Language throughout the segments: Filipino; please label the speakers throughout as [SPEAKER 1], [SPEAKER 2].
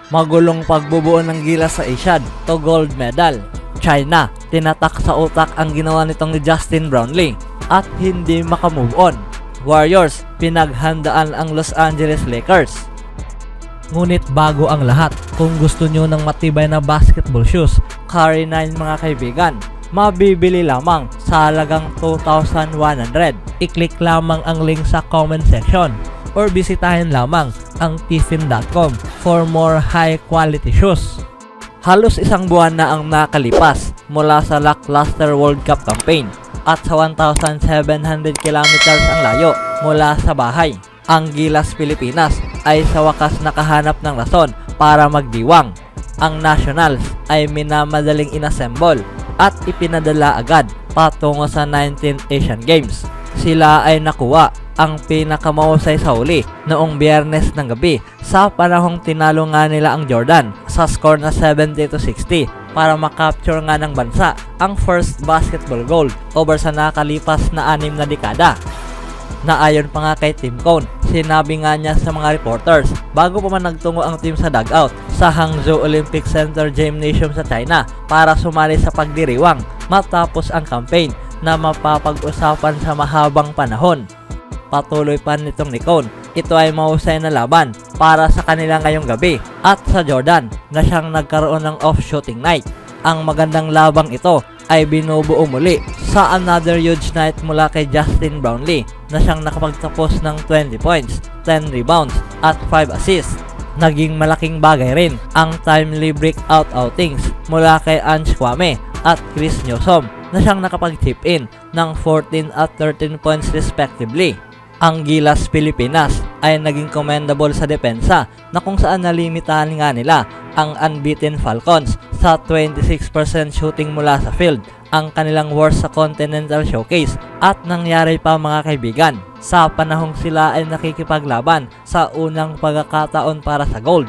[SPEAKER 1] Magulong pagbubuo ng gilas sa Asiad to gold medal. China, tinatak sa utak ang ginawa nitong ni Justin Brownlee at hindi makamove on. Warriors, pinaghandaan ang Los Angeles Lakers. Ngunit bago ang lahat, kung gusto nyo ng matibay na basketball shoes, Curry 9 mga kaibigan, mabibili lamang sa halagang 2,100. I-click lamang ang link sa comment section or bisitahin lamang ang tiffin.com for more high quality shoes. Halos isang buwan na ang nakalipas mula sa lackluster World Cup campaign at sa 1,700 kilometers ang layo mula sa bahay. Ang Gilas Pilipinas ay sa wakas nakahanap ng rason para magdiwang. Ang Nationals ay minamadaling inassemble at ipinadala agad patungo sa 19th Asian Games. Sila ay nakuha ang pinakamahusay sa huli noong Biyernes ng gabi sa panahong tinalo nga nila ang Jordan sa score na 70-60 para makapture nga ng bansa ang first basketball gold over sa nakalipas na 6 na dekada. Na ayon pa nga kay Tim Cone, sinabi nga niya sa mga reporters bago pa man nagtungo ang team sa dugout sa Hangzhou Olympic Center Gymnasium sa China para sumali sa pagdiriwang matapos ang campaign na mapapag-usapan sa mahabang panahon. Patuloy pa nitong ni Cone, ito ay mahusay na laban para sa kanila ngayong gabi at sa Jordan na siyang nagkaroon ng off-shooting night. Ang magandang labang ito ay binubuo muli sa another huge night mula kay Justin Brownlee na siyang nakapagtapos ng 20 points, 10 rebounds at 5 assists. Naging malaking bagay rin ang timely breakout outings mula kay Ange Kwame at Chris Newsom na siyang nakapag-chip in ng 14 at 13 points respectively. Ang Gilas Pilipinas ay naging commendable sa depensa na kung saan nalimitahan nga nila ang unbeaten Falcons sa 26% shooting mula sa field, ang kanilang worst sa Continental Showcase at nangyari pa mga kaibigan sa panahong sila ay nakikipaglaban sa unang pagkakataon para sa gold.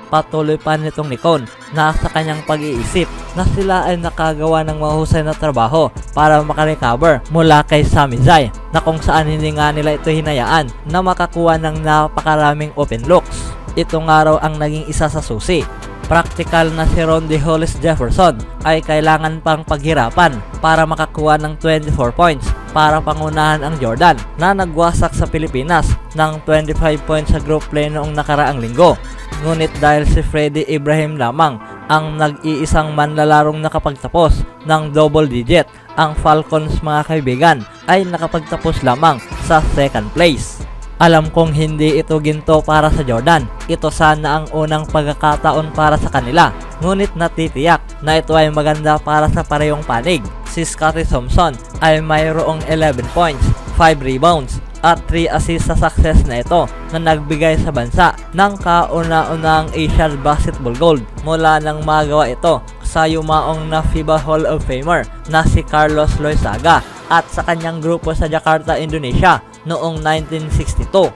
[SPEAKER 1] Patuloy pa nitong ni Cone na sa kanyang pag-iisip na sila ay nakagawa ng mahusay na trabaho para makarecover mula kay Sami Zay na kung saan hindi nga nila ito hinayaan na makakuha ng napakaraming open looks. Ito nga raw ang naging isa sa susi. Practical na si Rondy Hollis Jefferson ay kailangan pang paghirapan para makakuha ng 24 points para pangunahan ang Jordan na nagwasak sa Pilipinas ng 25 points sa group play noong nakaraang linggo. Ngunit dahil si Freddie Ibrahim lamang ang nag-iisang manlalarong nakapagtapos ng double digit, ang Falcons mga kaibigan ay nakapagtapos lamang sa second place. Alam kong hindi ito ginto para sa Jordan, ito sana ang unang pagkakataon para sa kanila. Ngunit natitiyak na ito ay maganda para sa parehong panig. Si Scottie Thompson ay mayroong 11 points, 5 rebounds at 3 assists sa success na ito na nagbigay sa bansa ng kauna-unang Asian Basketball Gold mula nang magawa ito sa yumaong na FIBA Hall of Famer na si Carlos Loizaga at sa kanyang grupo sa Jakarta, Indonesia noong 1962.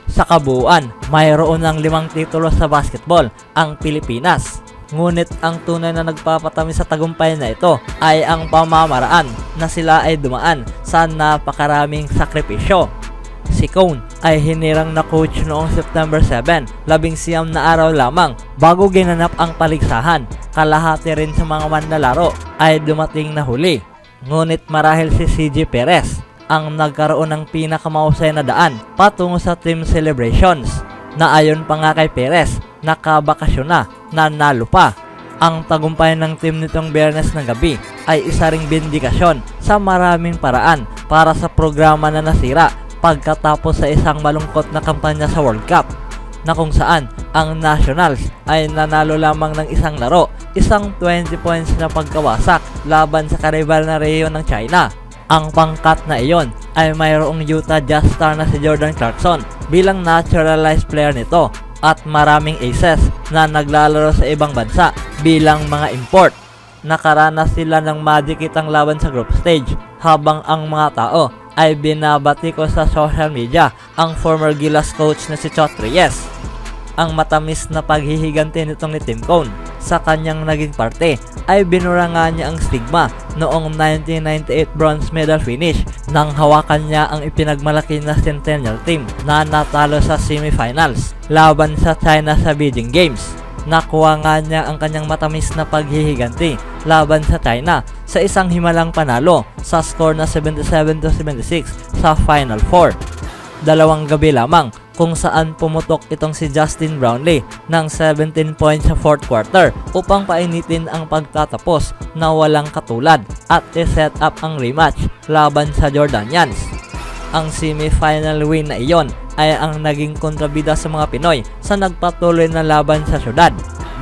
[SPEAKER 1] Sa kabuuan, mayroon ng 5 titulo sa basketball ang Pilipinas. Ngunit ang tunay na nagpapatamis sa tagumpay na ito ay ang pamamaraan na sila ay dumaan sa napakaraming sakripisyo. Si Cone ay hinirang na coach noong September 7, 19 na araw lamang bago ginanap ang paligsahan. Kalahati rin sa mga manlalaro ay dumating na huli. Ngunit marahil si CJ Perez ang nagkaroon ng pinakamahusay na daan patungo sa team celebrations na ayon pa nga kay Perez, nakabakasyon na nanalo pa. Ang tagumpay ng team nitong Biyernes ng gabi ay isa ring bindikasyon sa maraming paraan para sa programa na nasira pagkatapos sa isang malungkot na kampanya sa World Cup na kung saan ang Nationals ay nanalo lamang ng isang laro, isang 20 points na pagkawasak laban sa karibal na rehiyon ng China. Ang pangkat na iyon ay mayroong Utah Jazz star na si Jordan Clarkson bilang naturalized player nito at maraming aces na naglalaro sa ibang bansa bilang mga import. Nakaranas sila ng madikitang laban sa group stage habang ang mga tao ay binabati ko sa social media ang former Gilas coach na si Chot Reyes. Ang matamis na paghihiganti nitong ni Tim Cone sa kanyang naging parte ay binura nga niya ang stigma noong 1998 bronze medal finish nang hawakan niya ang ipinagmalaki na Centennial team na natalo sa semifinals laban sa China sa Beijing Games. nakuha nga niya ang kanyang matamis na paghihiganti laban sa China sa isang himalang panalo sa score na 77-76 sa Final Four. 2 gabi lamang kung saan pumutok itong si Justin Brownlee ng 17 points sa fourth quarter upang painitin ang pagtatapos na walang katulad at i-set up ang rematch laban sa Jordanians. Ang semi-final win na iyon ay ang naging kontrabida sa mga Pinoy sa nagpatuloy na laban sa syudad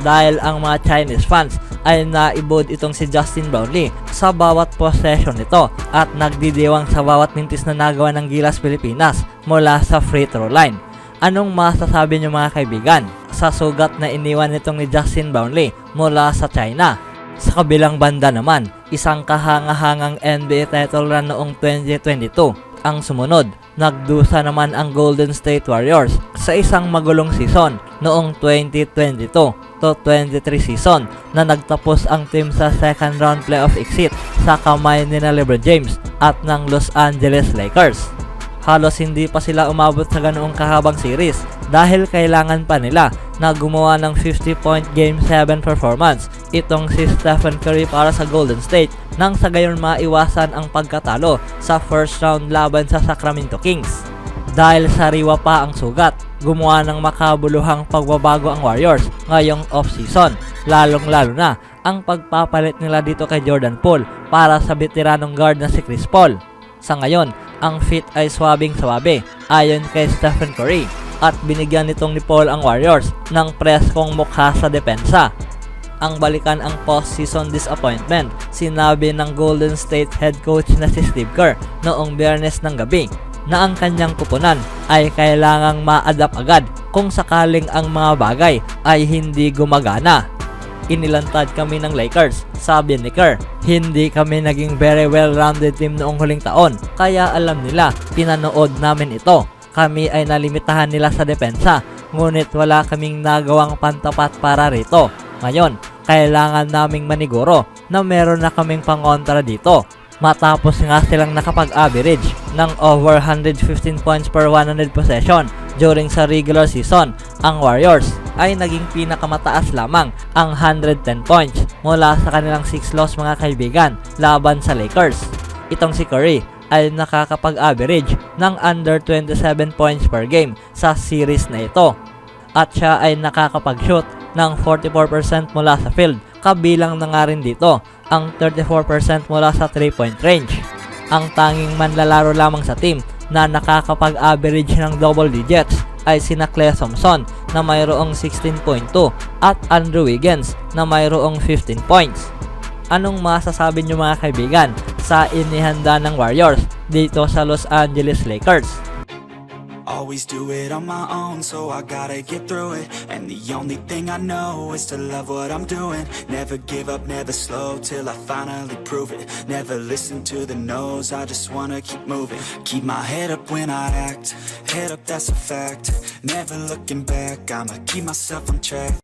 [SPEAKER 1] dahil ang mga Chinese fans ay naibod itong si Justin Brownlee sa bawat possession nito at nagdidiwang sa bawat mintis na nagawa ng Gilas Pilipinas mula sa free throw line. Anong masasabi niyo mga kaibigan sa sugat na iniwan nitong ni Justin Brownlee mula sa China? Sa kabilang banda naman, isang kahangahangang NBA title run noong 2022 ang sumunod. Nagdusa naman ang Golden State Warriors sa isang magulong season noong 2022 to 23 season na nagtapos ang team sa second round playoff exit sa kamay ni LeBron James at ng Los Angeles Lakers. Halos hindi pa sila umabot sa ganoong kahabang series dahil kailangan pa nila na gumawa ng 50-point Game 7 performance itong si Stephen Curry para sa Golden State nang sa gayon maiwasan ang pagkatalo sa first round laban sa Sacramento Kings. Dahil sariwa pa ang sugat, gumawa ng makabuluhang pagbabago ang Warriors ngayong off-season, lalong-lalo na ang pagpapalit nila dito kay Jordan Poole para sa veteranong guard na si Chris Paul. Sa ngayon, ang fit ay swabing-swabe ayon kay Stephen Curry at binigyan nitong ni Paul ang Warriors ng preskong mukha sa depensa. Ang balikan ang post-season disappointment, sinabi ng Golden State head coach na si Steve Kerr noong Biyernes ng gabi na ang kanyang kupunan ay kailangang ma-adapt agad kung sakaling ang mga bagay ay hindi gumagana. Inilantad kami ng Lakers, sabi ni Kerr. Hindi kami naging very well-rounded team noong huling taon, kaya alam nila, pinanood namin ito. Kami ay nalimitahan nila sa depensa, ngunit wala kaming nagawang pantapat para rito. Ngayon, kailangan naming maniguro na meron na kaming pangontra dito. Matapos nga silang nakapag-average ng over 115 points per 100 possession during sa regular season, ang Warriors ay naging pinakamataas lamang ang 110 points mula sa kanilang 6 loss mga kaibigan laban sa Lakers. Itong si Curry ay nakakapag-average ng under 27 points per game sa series na ito at siya ay nakakapag-shoot ng 44% mula sa field, kabilang na nga rin dito ang 34% mula sa 3-point range. Ang tanging manlalaro lamang sa team na nakakapag-average ng double digits ay sina Klay Thompson na mayroong 16.2 at Andrew Wiggins na mayroong 15 points. Anong masasabi niyo mga kaibigan sa inihanda ng Warriors dito sa Los Angeles Lakers?
[SPEAKER 2] Always do it on my own, so I gotta get through it. And the only thing I know is to love what I'm doing. Never give up, never slow, till I finally prove it. Never listen to the no's, I just wanna keep moving. Keep my head up when I act, head up, that's a fact. Never looking back, I'ma keep myself on track.